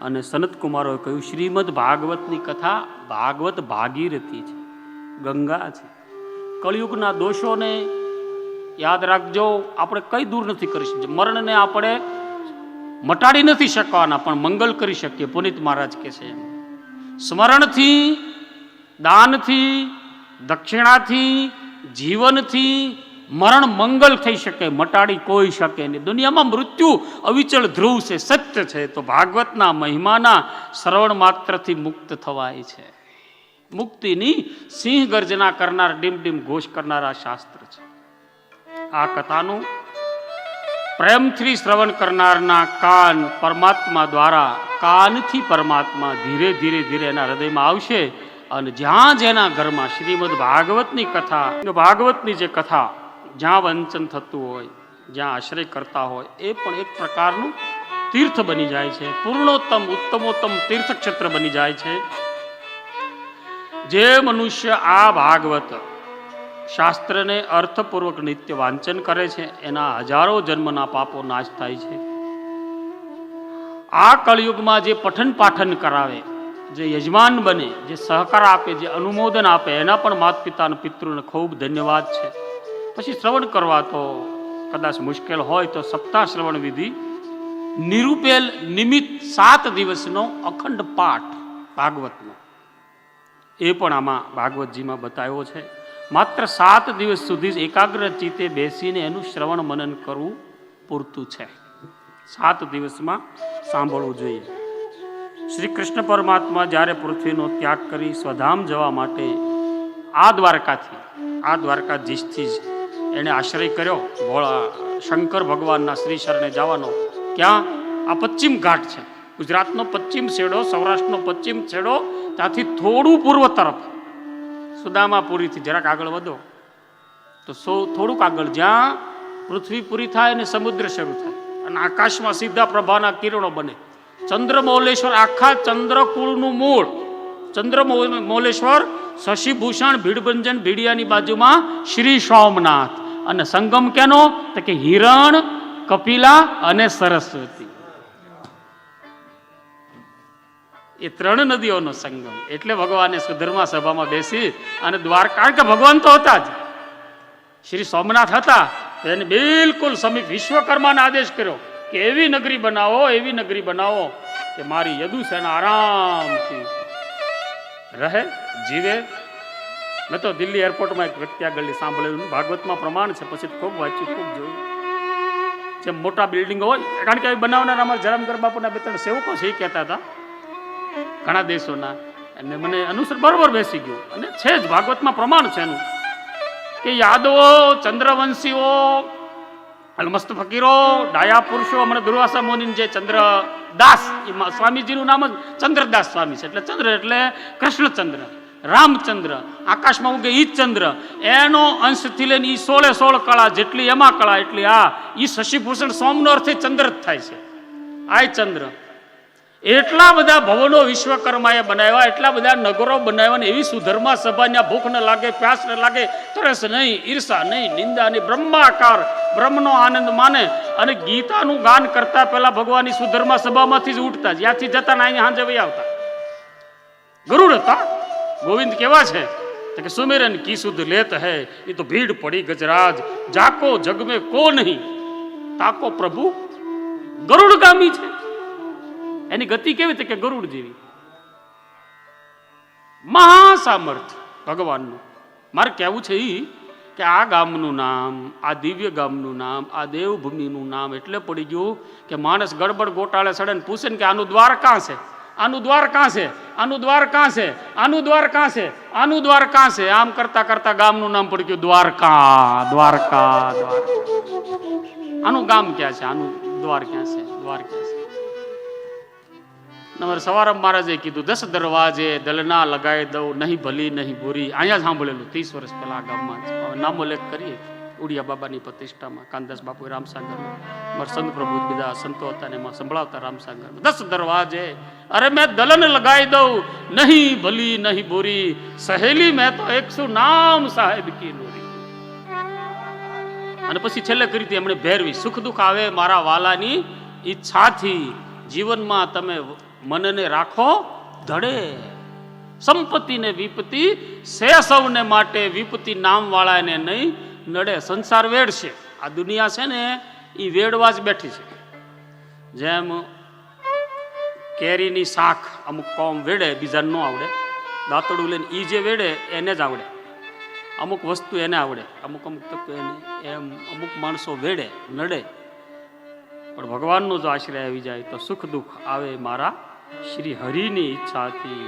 અને સનત કુમારોએ કહ્યું શ્રીમદ ભાગવતની કથા ભાગવત ભાગીરથી છે, ગંગા છે. કળિયુગના દોષોને યાદ રાખજો, આપણે કઈ દૂર નથી કરી શકીએ. મરણને આપણે મટાડી નથી શકવાના, પણ મંગલ કરી શકીએ. પુનિત મહારાજ કહે છે સ્મરણથી, દાનથી, દક્ષિણાથી, જીવનથી મરણ મંગલ થઈ શકે, મટાડી કોઈ શકે નહીં. દુનિયામાં મૃત્યુ અવિચળ ધ્રુવ છે, સત્ય છે. તો ભાગવતના મહિમાના શ્રવણ માત્રથી મુક્ત થવાય છે. મુક્તિની સિંહ ગર્જના કરનાર, ડીમ ડીમ ઘોષ કરનારા શાસ્ત્ર છે. આ કથાનું પ્રેમથી શ્રવણ કરનારના કાન પરમાત્મા દ્વારા, કાનથી પરમાત્મા ધીરે ધીરે ધીરે એના હૃદયમાં આવશે. અને જ્યાં જેના ઘરમાં શ્રીમદ ભાગવતની કથા, ભાગવતની જે કથા જ્યાં વંચન થતું હોય, જ્યાં આશ્રય કરતા હોય, એ પણ એક પ્રકારનું તીર્થ બની જાય છે. પૂર્ણોત્તમ ઉત્તમોત્તમ તીર્થક્ષેત્ર બની જાય છે. જે મનુષ્ય આ ભાગવત શાસ્ત્રને અર્થપૂર્વક નિત્ય વાંચન કરે છે, એના હજારો જન્મના પાપો નાશ થાય છે. આ કળિયુગમાં જે પઠન પાઠન કરાવે, જે યજમાન બને, જે સહકાર આપે, જે અનુમોદન આપે, એના પણ માતા પિતા અને પિતૃને ખૂબ ધન્યવાદ છે. પછી શ્રવણ કરવા તો કદાચ મુશ્કેલ હોય તો સપ્તાહ શ્રવણ વિધિ નિરૂપેલ નિમિત્ત 7 દિવસનો અખંડ પાઠ ભાગવતનો, એ પણ આમાં ભાગવતજીમાં બતાવ્યો છે. માત્ર 7 દિવસ સુધી એકાગ્ર ચિત્તે બેસીને એનું શ્રવણ મનન કરવું પૂરતું છે. 7 દિવસમાં સાંભળવું જોઈએ. શ્રી કૃષ્ણ પરમાત્મા જ્યારે પૃથ્વીનો ત્યાગ કરી સ્વધામ જવા માટે આ દ્વારકાધીશથી જ એણે આશ્રય કર્યો, ભોળા શંકર ભગવાનના શ્રી શરણે જવાનો. ક્યાં? આ પશ્ચિમ ઘાટ છે, ગુજરાતનો પશ્ચિમ છેડો, સૌરાષ્ટ્રનો પશ્ચિમ છેડો, ત્યાંથી થોડું પૂર્વ તરફ સુદામાપુરીથી જરાક આગળ વધો તો થોડુંક આગળ, જ્યાં પૃથ્વી પૂરી થાય અને સમુદ્ર શરૂ થાય અને આકાશમાં સીધા પ્રભાના કિરણો બને. ચંદ્રમૌલેશ્વર, આખા ચંદ્રકુળનું મૂળ ચંદ્રમૌલેશ્વર, શશિભૂષણ ભીડભંજન ભીડિયાની બાજુમાં શ્રી સોમનાથ. અને સંગમ કેનો? તો કે હિરણ, કપિલા અને સરસ્વતી, એ 3 નદીઓનો સંગમ. એટલે ભગવાને સુધર્મા સભામાં બેસી અને દ્વારકા, કારણ કે ભગવાન તો હતા જ, શ્રી સોમનાથ હતા, એને બિલકુલ સમીપ વિશ્વકર્માને આદેશ કર્યો કે એવી નગરી બનાવો કે મારી યદુસેના આરામથી રહે, જીવે. મેં તો દિલ્હી એરપોર્ટમાં એક વ્યક્તિ આગળ સાંભળેલું, ભાગવતમાં પ્રમાણ છે, પછી ખૂબ વાંચ્યું, ખૂબ જોયું. જેમ મોટા બિલ્ડિંગો હોય, કારણ કે બનાવનાર અમારા જરામગર બાપુના 2-3 સેવકો છે, એ કહેતા હતા ઘણા દેશોના, અને મને અનુસર બરોબર બેસી ગયું. અને છે જ ભાગવતમાં પ્રમાણ છે એનું કે યાદવો, ચંદ્રવંશીઓ, અલમસ્ત ફકીરો, ડાયા પુરુષો, હમણાં દુર્વાસા મુનિ જે ચંદ્રદાસ, સ્વામીજીનું નામ જ ચંદ્રદાસ સ્વામી છે. એટલે ચંદ્ર એટલે કૃષ્ણચંદ્ર, રામચંદ્ર, આકાશમાં ઉગે ઈ ચંદ્ર, એનો અંશથી લઈને ઈ 16 કળા જેટલી એમાં કળા એટલી આ ઈ શશિભૂષણ સોમનો અર્થ ચંદ્ર જ થાય છે. આ ચંદ્ર, એટલા બધા ભવનો વિશ્વકર્માએ બનાવ્યા, એટલા બધા નગરો બનાવ્યા, એવી સુધર્મા સભાને ભૂખ ન લાગે, પ્યાસ ન લાગે, તરસ નહીં, ઈર્ષા નહીં, નિંદા નહીં, બ્રહ્માકાર, બ્રહ્મનો આનંદ માને. અને ગીતાનું ગાન કરતા પહેલા ભગવાનની સુધર્મા સભામાંથી જ ઉઠતા, જ્યાંથી જતા ને અહીંયા હાંજે વહી આવતા. ગરુડ હતા. ગોવિંદ કેવા છે કે સુમેરન કી સુધ લેત હૈ, એ તો ભીડ પડી ગજરાજ, જાકો જગ में કો નહીં, તાકો પ્રભુ ગરુડગામી છે. એની ગતિ કેવી છે કે ગરુડ જેવી. મહાસામર્થ ભગવાનનું. મારે કહેવું છે એ કે આ ગામનું નામ, આ દિવ્ય ગામનું નામ, આ દેવભૂમિનું નામ એટલે પડી ગયું કે માણસ ગડબડ ગોટાળે સડે ને પૂછે ને કે આનું દ્વાર કાં છે, આનું દ્વાર કાં છે, આનું દ્વાર કાં છે, આનું દ્વાર કાં છે, આનું દ્વાર કાં છે, આમ કરતા કરતા ગામનું નામ પડી ગયું દ્વારકા. દ્વારકા, આનું ગામ ક્યાં છે, આનું દ્વાર ક્યાં છે, દ્વાર ક્યાં છે. નંબર સવારમાં મહારાજે કીધું 10 દરવાજે દલના લગાઈ દઉં, નહીં ભલી નહીં બુરી. અહીંયા સાંભળેલું 30 વર્ષ પહેલા ગામમાં. નામો લેખ કરીએ ઉડિયા બાબાની પ્રતિષ્ઠામાં, કાનદાસ બાપુ રામસાગરમાં, મારા સંત પ્રભુ બધા સંતો હતા ને એમાં સંભળાવતા રામસાગરમાં 10 દરવાજે, અરે મેં દલન લગાઈ દઉં, નહીં ભલી નહીં બુરી, સહેલી મેં તો 100 નામ સાહેબ કી નૂરી. અને પછી છેલ્લે કરી એમણે ભેરવી, સુખ દુઃખ આવે મારા વાલાની ઈચ્છાથી. જીવનમાં તમે મનને રાખો ધડે. સંપત્તિને વિપત્તિ સે સૌને માટે, વિપત્તિ નામવાળાને નહીં નડે. સંસાર વેડ છે, આ દુનિયા છે ને એ વેડવા જ બેઠી છે. જેમ કેરીની શાખ અમુક કોમ વેડે, બીજાને ન આવડે. દાંતડું લઈને એ જે વેડે એને જ આવડે. અમુક વસ્તુ એને આવડે, અમુક તત્વ એને. એમ અમુક માણસો વેડે નડે. પણ ભગવાનનો જો આશ્રય આવી જાય તો સુખ દુઃખ આવે મારા શ્રી હરિની ઈચ્છાથી.